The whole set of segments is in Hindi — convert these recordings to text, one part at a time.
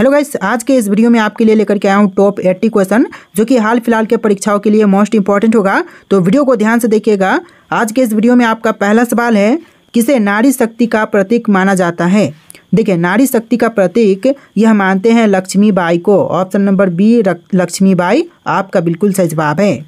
हेलो गाइस, आज के इस वीडियो में आपके लिए लेकर के आया हूँ टॉप 80 क्वेश्चन जो कि हाल फिलहाल के परीक्षाओं के लिए मोस्ट इंपॉर्टेंट होगा। तो वीडियो को ध्यान से देखिएगा। आज के इस वीडियो में आपका पहला सवाल है, किसे नारी शक्ति का प्रतीक माना जाता है। देखिए, नारी शक्ति का प्रतीक यह मानते हैं लक्ष्मीबाई को। ऑप्शन नंबर बी लक्ष्मीबाई आपका बिल्कुल सही जवाब है।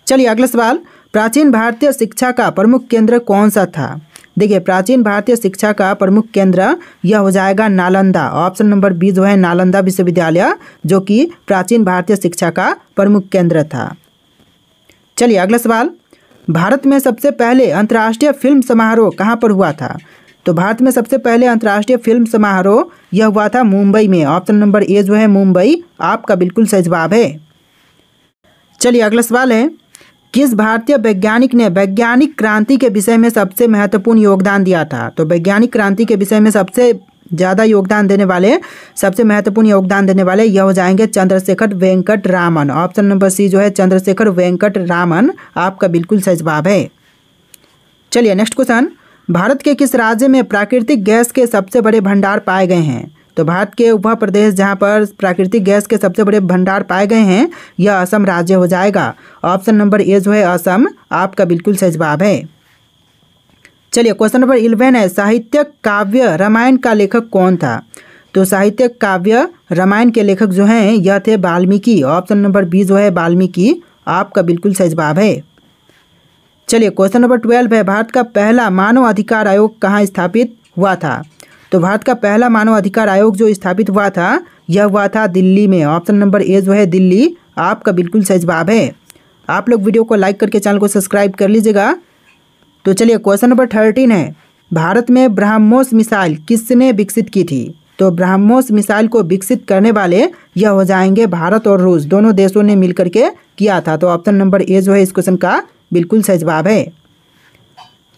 चलिए अगला सवाल, प्राचीन भारतीय शिक्षा का प्रमुख केंद्र कौन सा था। देखिए, प्राचीन भारतीय शिक्षा का प्रमुख केंद्र यह हो जाएगा नालंदा। ऑप्शन नंबर बी जो है नालंदा विश्वविद्यालय, जो कि प्राचीन भारतीय शिक्षा का प्रमुख केंद्र था। चलिए अगला सवाल, भारत में सबसे पहले अंतर्राष्ट्रीय फिल्म समारोह कहाँ पर हुआ था। तो भारत में सबसे पहले अंतर्राष्ट्रीय फिल्म समारोह यह हुआ था मुंबई में। ऑप्शन नंबर ए जो है मुंबई आपका बिल्कुल सही जवाब है। चलिए अगला सवाल है, किस भारतीय वैज्ञानिक ने वैज्ञानिक क्रांति के विषय में सबसे महत्वपूर्ण योगदान दिया था। तो वैज्ञानिक क्रांति के विषय में सबसे ज़्यादा योगदान देने वाले, सबसे महत्वपूर्ण योगदान देने वाले यह हो जाएंगे Chandrashekhar Venkat Raman. Option number C जो है चंद्रशेखर वेंकट रामन आपका बिल्कुल सही जवाब है। चलिए नेक्स्ट क्वेश्चन, भारत के किस राज्य में प्राकृतिक गैस के सबसे बड़े भंडार पाए गए हैं। तो भारत के वह प्रदेश जहां पर प्राकृतिक गैस के सबसे बड़े भंडार पाए गए हैं यह असम राज्य हो जाएगा। ऑप्शन नंबर ए जो है असम आपका बिल्कुल सही जवाब है। चलिए क्वेश्चन नंबर 11 है, साहित्यिक काव्य रामायण का लेखक कौन था। तो साहित्यिक काव्य रामायण के लेखक जो हैं यह थे वाल्मीकि। ऑप्शन नंबर बी जो है वाल्मीकि आपका बिल्कुल सही जवाब है। चलिए क्वेश्चन नंबर 12 है, भारत का पहला मानव अधिकार आयोग कहाँ स्थापित हुआ था। तो भारत का पहला मानव अधिकार आयोग जो स्थापित हुआ था यह हुआ था दिल्ली में। ऑप्शन नंबर ए जो है दिल्ली आपका बिल्कुल सही जवाब है। आप लोग वीडियो को लाइक करके चैनल को सब्सक्राइब कर लीजिएगा। तो चलिए क्वेश्चन नंबर 13 है, भारत में ब्रह्मोस मिसाइल किसने विकसित की थी। तो ब्रह्मोस मिसाइल को विकसित करने वाले यह हो जाएंगे भारत और रूस, दोनों देशों ने मिलकर के किया था। तो ऑप्शन नंबर ए जो है इस क्वेश्चन का बिल्कुल सही जवाब है।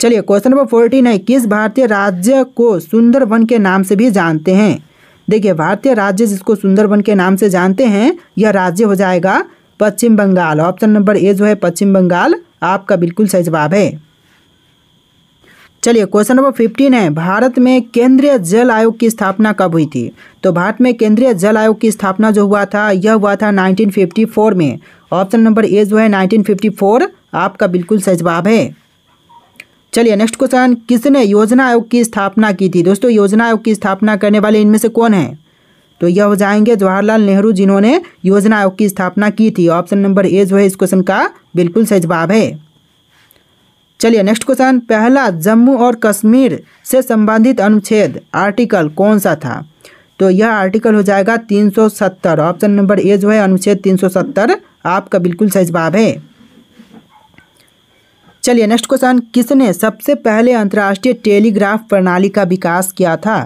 चलिए क्वेश्चन नंबर 14 है, किस भारतीय राज्य को सुंदरवन के नाम से भी जानते हैं। देखिए, भारतीय राज्य जिसको सुंदरवन के नाम से जानते हैं यह राज्य हो जाएगा पश्चिम बंगाल। ऑप्शन नंबर ए जो है पश्चिम बंगाल आपका बिल्कुल सही जवाब है। चलिए क्वेश्चन नंबर 15 है, भारत में केंद्रीय जल आयोग की स्थापना कब हुई थी। तो भारत में केंद्रीय जल आयोग की स्थापना जो हुआ था यह हुआ था 1954 में। ऑप्शन नंबर ए जो है 1954 आपका बिल्कुल सही जवाब है। चलिए नेक्स्ट क्वेश्चन, किसने योजना आयोग की स्थापना की थी। दोस्तों, योजना आयोग की स्थापना करने वाले इनमें से कौन है। तो यह हो जाएंगे जवाहरलाल नेहरू, जिन्होंने योजना आयोग की स्थापना की थी। ऑप्शन नंबर ए जो है इस क्वेश्चन का बिल्कुल सही जवाब है। चलिए नेक्स्ट क्वेश्चन, पहला जम्मू और कश्मीर से संबंधित अनुच्छेद आर्टिकल कौन सा था। तो यह आर्टिकल हो जाएगा 370। ऑप्शन नंबर ए जो है अनुच्छेद 370 आपका बिल्कुल सही जवाब है। चलिए नेक्स्ट क्वेश्चन, किसने सबसे पहले अंतर्राष्ट्रीय टेलीग्राफ प्रणाली का विकास किया था।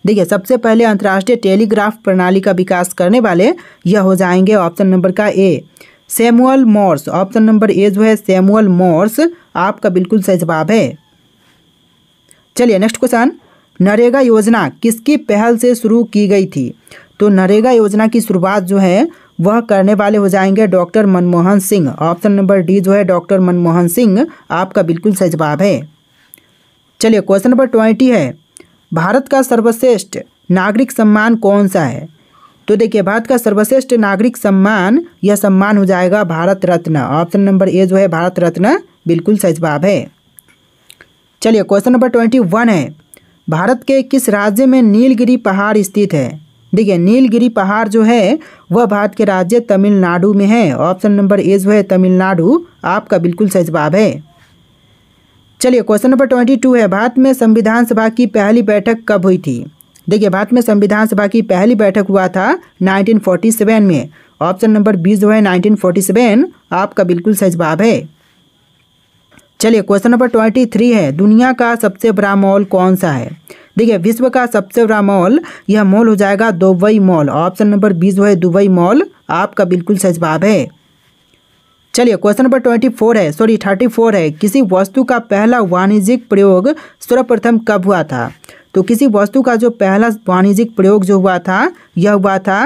देखिए, सबसे पहले अंतर्राष्ट्रीय टेलीग्राफ प्रणाली का विकास करने वाले यह हो जाएंगे ऑप्शन नंबर का A Samuel Morse. Option number A जो है सैमुअल मॉर्स आपका बिल्कुल सही जवाब है। चलिए नेक्स्ट क्वेश्चन, नरेगा योजना किसकी पहल से शुरू की गई थी। तो नरेगा योजना की शुरुआत जो है वह करने वाले हो जाएंगे doctor Manmohan Singh. Option number D जो है डॉक्टर मनमोहन सिंह आपका बिल्कुल सही जवाब है। चलिए क्वेश्चन नंबर 20 है, भारत का सर्वश्रेष्ठ नागरिक सम्मान कौन सा है। तो देखिए, भारत का सर्वश्रेष्ठ नागरिक सम्मान यह सम्मान हो जाएगा Bharat Ratna. Option number A जो है भारत रत्न बिल्कुल सही जवाब है। चलिए क्वेश्चन नंबर 21 है, भारत के किस राज्य में नीलगिरी पहाड़ स्थित है। देखिए, नीलगिरी पहाड़ जो है वह भारत के राज्य तमिलनाडु में है। ऑप्शन नंबर ए जो है तमिलनाडु आपका बिल्कुल सही जवाब है। चलिए क्वेश्चन नंबर 22 है, भारत में संविधान सभा की पहली बैठक कब हुई थी। देखिए, भारत में संविधान सभा की पहली बैठक हुआ था 1947 में। ऑप्शन नंबर बी जो है 1947 आपका बिल्कुल सही जवाब है। चलिए क्वेश्चन नंबर 23 है, दुनिया का सबसे बड़ा मॉल कौन सा है। देखिए, विश्व का सबसे बड़ा मॉल यह मॉल हो जाएगा Dubai mall. Option number B जो है दुबई मॉल आपका बिल्कुल सही जवाब है। चलिए क्वेश्चन नंबर 34 है, किसी वस्तु का पहला वाणिज्यिक प्रयोग सर्वप्रथम कब हुआ था। तो किसी वस्तु का जो पहला वाणिज्यिक प्रयोग जो हुआ था यह हुआ था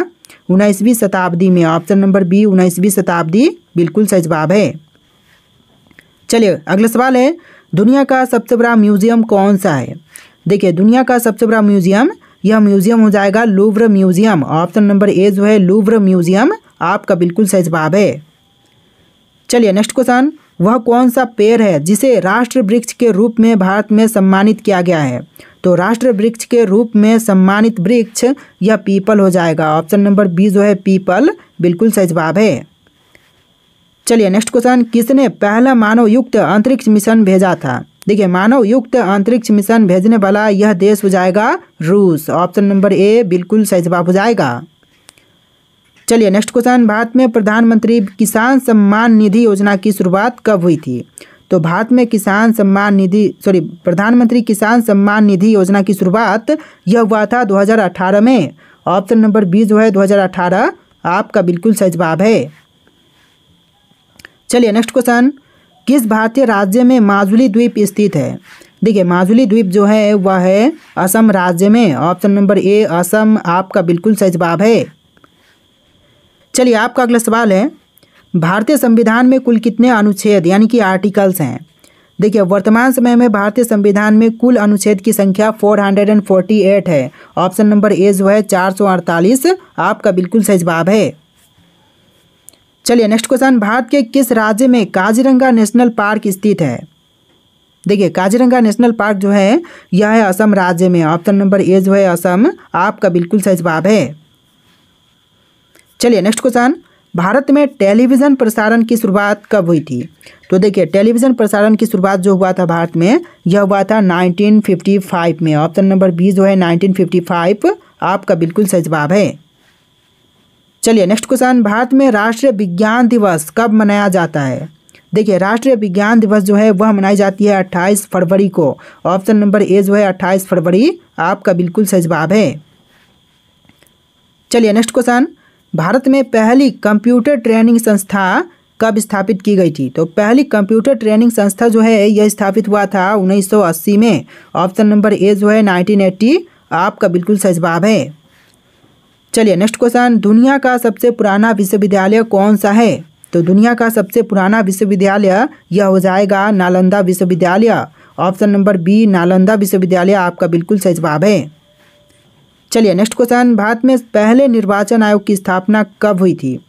19वीं शताब्दी में। ऑप्शन नंबर बी 19वीं शताब्दी बिल्कुल सही जवाब है। चलिए अगला सवाल है, दुनिया का सबसे बड़ा म्यूजियम कौन सा है। देखिए, दुनिया का सबसे बड़ा म्यूजियम यह म्यूजियम हो जाएगा Louvre museum. Option number A जो है लूव्र म्यूजियम आपका बिल्कुल सही जवाब है। चलिए नेक्स्ट क्वेश्चन, वह कौन सा पेड़ है जिसे राष्ट्र वृक्ष के रूप में भारत में सम्मानित किया गया है? तो राष्ट्र वृक्ष के रूप में सम्मानित वृक्ष यह पीपल हो जाएगा। ऑप्शन नंबर बी जो है पीपल बिल्कुल सही जवाब है। चलिए नेक्स्ट क्वेश्चन, किसने पहला मानव युक्त अंतरिक्ष मिशन भेजा था? देखिए मानव युक्त अंतरिक्ष मिशन भेजने वाला यह देश हो जाएगा रूस। ऑप्शन नंबर ए बिल्कुल सही जवाब हो जाएगा। चलिए नेक्स्ट क्वेश्चन, भारत में प्रधानमंत्री किसान सम्मान निधि योजना की शुरुआत कब हुई थी? तो भारत में प्रधानमंत्री किसान सम्मान निधि योजना की शुरुआत यह हुआ था 2018 में। ऑप्शन नंबर बी जो है 2018 आपका बिल्कुल सही जवाब है। चलिए नेक्स्ट क्वेश्चन, किस भारतीय राज्य में माजुली द्वीप स्थित है? देखिए माजुली द्वीप जो है वह है असम राज्य में। ऑप्शन नंबर ए असम आपका बिल्कुल सही जवाब है। चलिए आपका अगला सवाल है, भारतीय संविधान में कुल कितने अनुच्छेद यानी कि आर्टिकल्स हैं? देखिए वर्तमान समय में भारतीय संविधान में कुल अनुच्छेद की संख्या 448 है। ऑप्शन नंबर ए जो है 448 आपका बिल्कुल सही जवाब है। चलिए नेक्स्ट क्वेश्चन, भारत के किस राज्य में काजीरंगा नेशनल पार्क स्थित है? देखिए काजीरंगा नेशनल पार्क जो है यह है असम राज्य में। ऑप्शन नंबर ए जो है असम आपका बिल्कुल सही जवाब है। चलिए नेक्स्ट क्वेश्चन, भारत में टेलीविज़न प्रसारण की शुरुआत कब हुई थी? तो देखिए टेलीविज़न प्रसारण की शुरुआत जो हुआ था भारत में यह हुआ था 1955 में। ऑप्शन नंबर बी जो है 1955 आपका बिल्कुल सही जवाब है। चलिए नेक्स्ट क्वेश्चन, भारत में राष्ट्रीय विज्ञान दिवस कब मनाया जाता है? देखिए राष्ट्रीय विज्ञान दिवस जो है वह मनाई जाती है 28 फरवरी को। ऑप्शन नंबर ए जो है 28 फरवरी आपका बिल्कुल सही जवाब है। चलिए नेक्स्ट क्वेश्चन, भारत में पहली कंप्यूटर ट्रेनिंग संस्था कब स्थापित की गई थी? तो पहली कंप्यूटर ट्रेनिंग संस्था जो है यह स्थापित हुआ था 1980 में। ऑप्शन नंबर ए जो है 1980 आपका बिल्कुल सही जवाब है। चलिए नेक्स्ट क्वेश्चन, दुनिया का सबसे पुराना विश्वविद्यालय कौन सा है? तो दुनिया का सबसे पुराना विश्वविद्यालय यह हो जाएगा नालंदा विश्वविद्यालय। ऑप्शन नंबर बी नालंदा विश्वविद्यालय आपका बिल्कुल सही जवाब है। चलिए नेक्स्ट क्वेश्चन, भारत में पहले निर्वाचन आयोग की स्थापना कब हुई थी?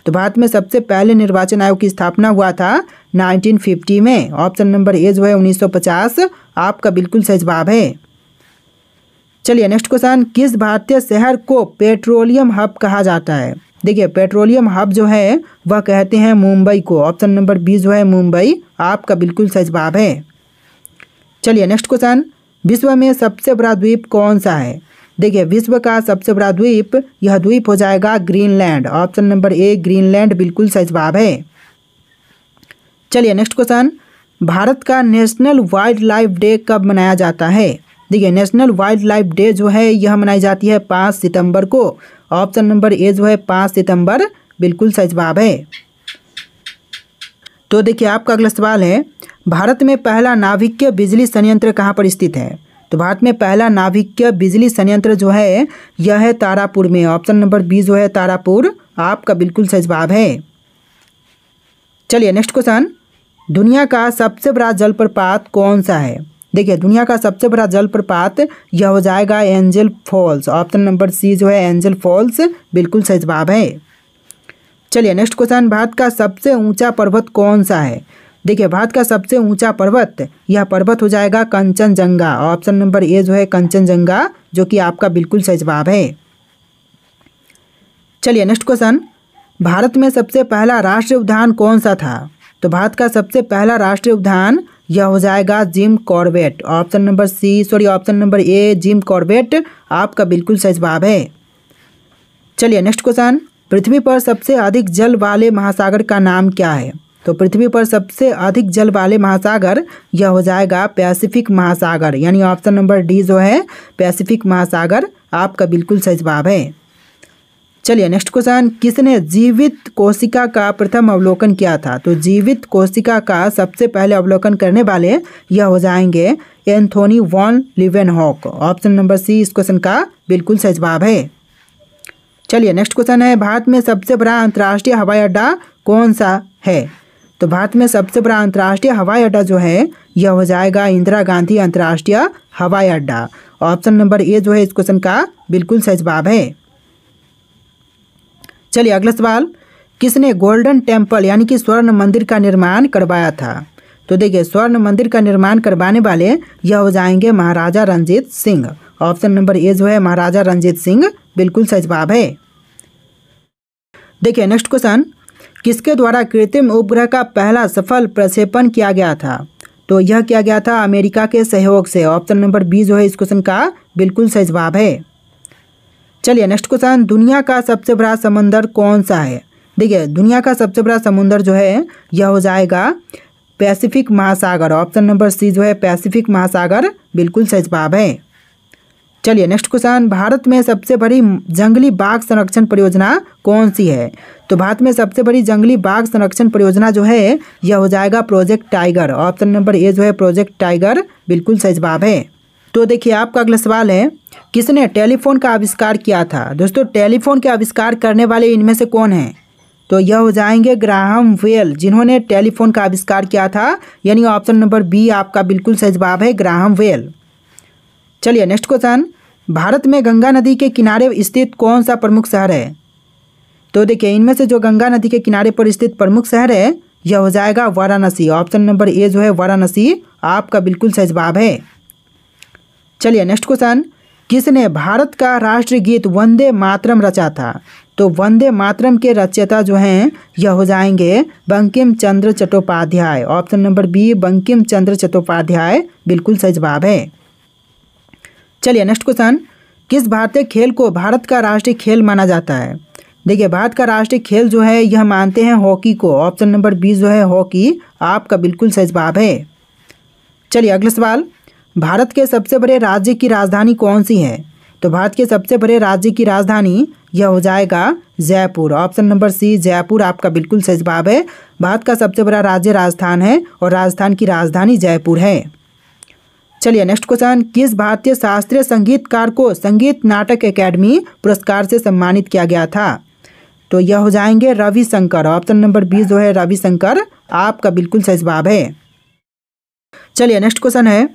तो भारत में सबसे पहले निर्वाचन आयोग की स्थापना हुआ था 1950 में। ऑप्शन नंबर ए जो है 1950 आपका बिल्कुल सही जवाब है। चलिए नेक्स्ट क्वेश्चन, किस भारतीय शहर को पेट्रोलियम हब कहा जाता है? देखिए पेट्रोलियम हब जो है वह कहते हैं मुंबई को। ऑप्शन नंबर बी जो है मुंबई आपका बिल्कुल सही जवाब है। चलिए नेक्स्ट क्वेश्चन, विश्व में सबसे बड़ा द्वीप कौन सा है? देखिए विश्व का सबसे बड़ा द्वीप यह द्वीप हो जाएगा ग्रीनलैंड। ऑप्शन नंबर ए ग्रीनलैंड बिल्कुल सही जवाब है। चलिए नेक्स्ट क्वेश्चन, भारत का नेशनल वाइल्ड लाइफ डे कब मनाया जाता है? देखिए नेशनल वाइल्ड लाइफ डे जो है यह मनाई जाती है 5 सितंबर को। ऑप्शन नंबर ए जो है 5 सितंबर बिल्कुल सही जवाब है। तो देखिए आपका अगला सवाल है, भारत में पहला नाभिकीय बिजली संयंत्र कहाँ पर स्थित है? तो भारत में पहला नाभिकीय बिजली संयंत्र जो है यह है तारापुर में। ऑप्शन नंबर बी जो है तारापुर आपका बिल्कुल सही जवाब है। चलिए नेक्स्ट क्वेश्चन, दुनिया का सबसे बड़ा जलप्रपात कौन सा है? देखिए दुनिया का सबसे बड़ा जलप्रपात यह हो जाएगा Angel Falls. Option number C जो है एंजल फॉल्स बिल्कुल सही जवाब है। चलिए नेक्स्ट क्वेश्चन, भारत का सबसे ऊंचा पर्वत कौन सा है? देखिए भारत का सबसे ऊंचा पर्वत यह पर्वत हो जाएगा कंचनजंगा। ऑप्शन नंबर ए जो है कंचनजंगा जो कि आपका बिल्कुल सही जवाब है। चलिए नेक्स्ट क्वेश्चन, भारत में सबसे पहला राष्ट्रीय उद्यान कौन सा था? तो भारत का सबसे पहला राष्ट्रीय उद्यान यह हो जाएगा जिम कॉर्बेट। ऑप्शन नंबर ए जिम कॉर्बेट आपका बिल्कुल सही जवाब है। चलिए नेक्स्ट क्वेश्चन, पृथ्वी पर सबसे अधिक जल वाले महासागर का नाम क्या है? तो पृथ्वी पर सबसे अधिक जल वाले महासागर यह हो जाएगा पैसिफिक महासागर, यानी ऑप्शन नंबर डी जो है पैसिफिक महासागर आपका बिल्कुल सही जवाब है। चलिए नेक्स्ट क्वेश्चन, किसने जीवित कोशिका का प्रथम अवलोकन किया था? तो जीवित कोशिका का सबसे पहले अवलोकन करने वाले यह हो जाएंगे Antonie van Leeuwenhoek. Option number C इस क्वेश्चन का बिल्कुल सही जवाब है। चलिए नेक्स्ट क्वेश्चन है, भारत में सबसे बड़ा अंतर्राष्ट्रीय हवाई अड्डा कौन सा है? तो भारत में सबसे बड़ा अंतर्राष्ट्रीय हवाई अड्डा जो है यह हो जाएगा इंदिरा गांधी अंतर्राष्ट्रीय हवाई अड्डा। ऑप्शन नंबर ए जो है इस क्वेश्चन का बिल्कुल सही जवाब है। चलिए अगला सवाल, किसने गोल्डन टेम्पल यानी कि स्वर्ण मंदिर का निर्माण करवाया था? तो देखिए स्वर्ण मंदिर का निर्माण करवाने वाले यह हो जाएंगे Maharaja Ranjit Singh. Option number A जो है महाराजा रणजीत सिंह बिल्कुल सही जवाब है। देखिए नेक्स्ट क्वेश्चन, किसके द्वारा कृत्रिम उपग्रह का पहला सफल प्रक्षेपण किया गया था? तो यह किया गया था अमेरिका के सहयोग से। ऑप्शन नंबर बी जो है इस क्वेश्चन का बिल्कुल सही जवाब है। चलिए नेक्स्ट क्वेश्चन, दुनिया का सबसे बड़ा समंदर कौन सा है? देखिए दुनिया का सबसे बड़ा समुंदर जो है यह हो जाएगा पैसिफिक महासागर। ऑप्शन नंबर सी जो है पैसिफिक महासागर बिल्कुल सही जवाब है। चलिए नेक्स्ट क्वेश्चन, भारत में सबसे बड़ी जंगली बाघ संरक्षण परियोजना कौन सी है? तो भारत में सबसे बड़ी जंगली बाघ संरक्षण परियोजना जो है यह हो जाएगा project tiger. Option number A जो है प्रोजेक्ट टाइगर बिल्कुल सही जवाब है। तो देखिए आपका अगला सवाल है, किसने टेलीफोन का आविष्कार किया था? दोस्तों टेलीफोन के आविष्कार करने वाले इनमें से कौन है? तो यह हो जाएंगे ग्राहम बेल, जिन्होंने टेलीफोन का आविष्कार किया था, यानी ऑप्शन नंबर बी आपका बिल्कुल सही जवाब है, ग्राहम बेल। चलिए नेक्स्ट क्वेश्चन, भारत में गंगा नदी के किनारे स्थित कौन सा प्रमुख शहर है? तो देखिए इनमें से जो गंगा नदी के किनारे पर स्थित प्रमुख शहर है यह हो जाएगा वाराणसी। ऑप्शन नंबर ए जो है वाराणसी आपका बिल्कुल सही जवाब है। चलिए नेक्स्ट क्वेश्चन, किसने भारत का राष्ट्रीय गीत वंदे मातरम रचा था? तो वंदे मातरम के रचयिता जो हैं यह हो जाएंगे Bankim Chandra Chattopadhyay. Option number B Bankim Chandra Chattopadhyay बिल्कुल सही जवाब है। चलिए नेक्स्ट क्वेश्चन, किस भारतीय खेल को भारत का राष्ट्रीय खेल माना जाता है? देखिए भारत का राष्ट्रीय खेल जो है यह मानते हैं हॉकी को। ऑप्शन नंबर बी जो है हॉकी आपका बिल्कुल सही जवाब है। चलिए अगला सवाल, भारत के सबसे बड़े राज्य की राजधानी कौन सी है? तो भारत के सबसे बड़े राज्य की राजधानी यह हो जाएगा Jaipur. Option number C Jaipur आपका बिल्कुल सही जवाब है। भारत का सबसे बड़ा राज्य राजस्थान है और राजस्थान की राजधानी जयपुर है। चलिए नेक्स्ट क्वेश्चन, किस भारतीय शास्त्रीय संगीतकार को संगीत नाटक अकेडमी पुरस्कार से सम्मानित किया गया था? तो यह हो जाएंगे रविशंकर। ऑप्शन नंबर बी जो है रविशंकर आपका बिल्कुल सही जवाब है। चलिए नेक्स्ट क्वेश्चन है,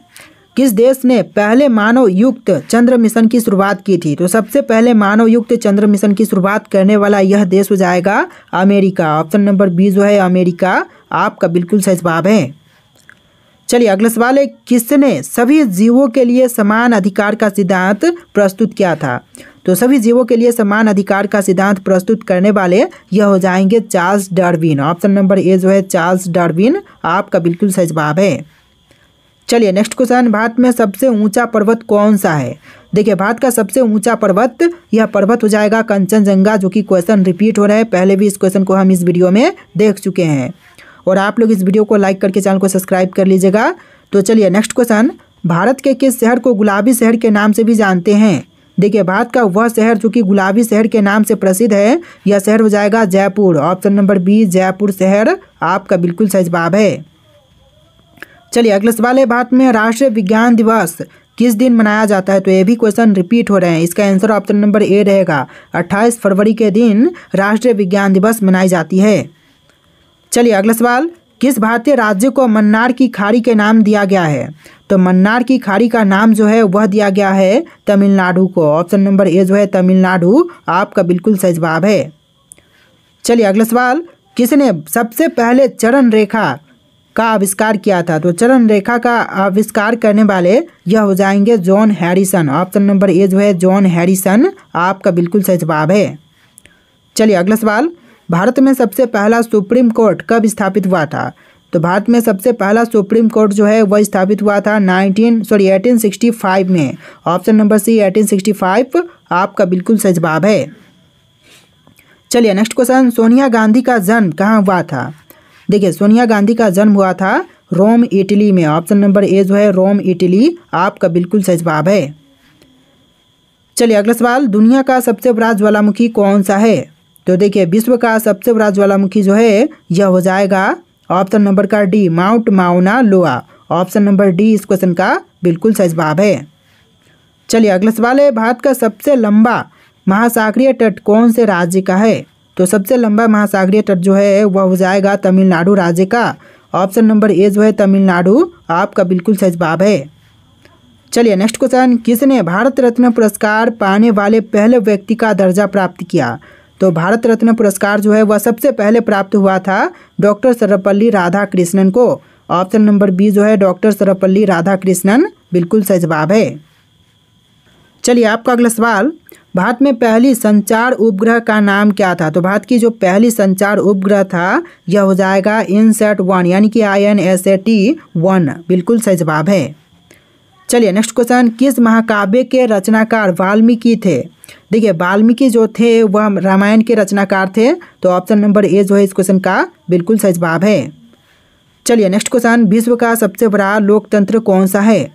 किस देश ने पहले मानव युक्त चंद्र मिशन की शुरुआत की थी? तो सबसे पहले मानव युक्त चंद्र मिशन की शुरुआत करने वाला यह देश हो जाएगा अमेरिका। ऑप्शन नंबर बी जो है अमेरिका आपका बिल्कुल सही जवाब है। चलिए अगला सवाल है, किसने सभी जीवों के लिए समान अधिकार का सिद्धांत प्रस्तुत किया था? तो सभी जीवों के लिए समान अधिकार का सिद्धांत प्रस्तुत करने वाले यह हो जाएंगे Charles Darwin. Option number A जो है चार्ल्स डार्विन आपका बिल्कुल सही जवाब है। चलिए नेक्स्ट क्वेश्चन, भारत में सबसे ऊंचा पर्वत कौन सा है? देखिए भारत का सबसे ऊंचा पर्वत यह पर्वत हो जाएगा कंचनजंगा, जो कि क्वेश्चन रिपीट हो रहा है। पहले भी इस क्वेश्चन को हम इस वीडियो में देख चुके हैं। और आप लोग इस वीडियो को लाइक करके चैनल को सब्सक्राइब कर लीजिएगा। तो चलिए नेक्स्ट क्वेश्चन, भारत के किस शहर को गुलाबी शहर के नाम से भी जानते हैं? देखिए भारत का वह शहर जो कि गुलाबी शहर के नाम से प्रसिद्ध है यह शहर हो जाएगा Jaipur. Option number B Jaipur शहर आपका बिल्कुल सही जवाब है। चलिए अगला सवाल है, भारत में राष्ट्रीय विज्ञान दिवस किस दिन मनाया जाता है? तो ये भी क्वेश्चन रिपीट हो रहे हैं। इसका आंसर ऑप्शन नंबर ए रहेगा 28 फरवरी के दिन राष्ट्रीय विज्ञान दिवस मनाई जाती है। चलिए अगला सवाल, किस भारतीय राज्य को मन्नार की खाड़ी के नाम दिया गया है? तो मन्नार की खाड़ी का नाम जो है वह दिया गया है तमिलनाडु को। ऑप्शन नंबर ए जो है तमिलनाडु आपका बिल्कुल सही जवाब है। चलिए अगला सवाल, किसने सबसे पहले चरण रेखा का आविष्कार किया था? तो चरण रेखा का आविष्कार करने वाले यह हो जाएंगे John Harrison. Option number A जो है जॉन हैरिसन आपका बिल्कुल सही जवाब है। चलिए अगला सवाल, भारत में सबसे पहला सुप्रीम कोर्ट कब स्थापित हुआ था? तो भारत में सबसे पहला सुप्रीम कोर्ट जो है वह स्थापित हुआ था 1865 में। ऑप्शन नंबर सी 1865 आपका बिल्कुल सही जवाब है। चलिए नेक्स्ट क्वेश्चन, सोनिया गांधी का जन्म कहाँ हुआ था? देखिए सोनिया गांधी का जन्म हुआ था रोम इटली में। ऑप्शन नंबर ए जो है रोम इटली आपका बिल्कुल सही जवाब है। चलिए अगला सवाल, दुनिया का सबसे बड़ा ज्वालामुखी कौन सा है? तो देखिए विश्व का सबसे बड़ा ज्वालामुखी जो है यह हो जाएगा ऑप्शन नंबर का डी माउंट माउना लोआ। ऑप्शन नंबर डी इस क्वेश्चन का बिल्कुल सही जवाब है। चलिए अगला सवाल है, भारत का सबसे लंबा महासागरीय तट कौन से राज्य का है? तो सबसे लंबा महासागरीय तट जो है वह हो जाएगा तमिलनाडु राज्य का। ऑप्शन नंबर ए जो है तमिलनाडु आपका बिल्कुल सही जवाब है। चलिए नेक्स्ट क्वेश्चन, किसने भारत रत्न पुरस्कार पाने वाले पहले व्यक्ति का दर्जा प्राप्त किया? तो भारत रत्न पुरस्कार जो है वह सबसे पहले प्राप्त हुआ था डॉक्टर सर्वपल्ली राधाकृष्णन को। ऑप्शन नंबर बी जो है डॉक्टर सर्वपल्ली राधाकृष्णन बिल्कुल सही जवाब है। चलिए आपका अगला सवाल, भारत में पहली संचार उपग्रह का नाम क्या था? तो भारत की जो पहली संचार उपग्रह था यह हो जाएगा INSAT-1 यानी कि INSAT-1 बिल्कुल सही जवाब है। चलिए नेक्स्ट क्वेश्चन, किस महाकाव्य के रचनाकार वाल्मीकि थे? देखिए वाल्मीकि जो थे वह रामायण के रचनाकार थे, तो ऑप्शन नंबर ए जो है इस क्वेश्चन का बिल्कुल सही जवाब है। चलिए नेक्स्ट क्वेश्चन, विश्व का सबसे बड़ा लोकतंत्र कौन सा है?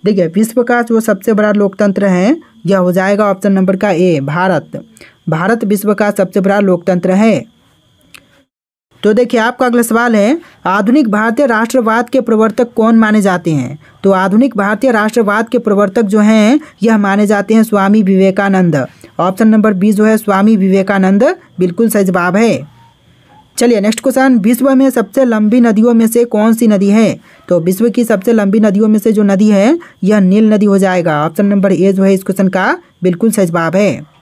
देखिए विश्व का जो सबसे बड़ा लोकतंत्र है यह हो जाएगा ऑप्शन नंबर का ए भारत। भारत विश्व का सबसे बड़ा लोकतंत्र है। तो देखिए आपका अगला सवाल है, आधुनिक भारतीय राष्ट्रवाद के प्रवर्तक कौन माने जाते हैं? तो आधुनिक भारतीय राष्ट्रवाद के प्रवर्तक जो हैं यह माने जाते हैं Swami Vivekananda. Option number B जो है स्वामी विवेकानंद बिल्कुल सही जवाब है। चलिए नेक्स्ट क्वेश्चन, विश्व में सबसे लंबी नदियों में से कौन सी नदी है? तो विश्व की सबसे लंबी नदियों में से जो नदी है यह नील नदी हो जाएगा। ऑप्शन नंबर ए जो है इस क्वेश्चन का बिल्कुल सही जवाब है।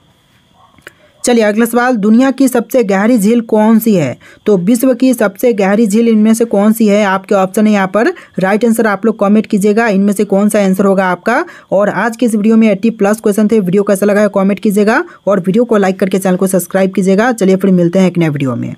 चलिए अगला सवाल, दुनिया की सबसे गहरी झील कौन सी है? तो विश्व की सबसे गहरी झील इनमें से कौन सी है? आपके ऑप्शन है यहाँ पर, राइट आंसर आप लोग कमेंट कीजिएगा इनमें से कौन सा आंसर होगा आपका। और आज की इस वीडियो में 80+ क्वेश्चन थे। वीडियो कैसा लगा है कमेंट कीजिएगा और वीडियो को लाइक करके चैनल को सब्सक्राइब कीजिएगा। चलिए फिर मिलते हैं एक नए वीडियो में।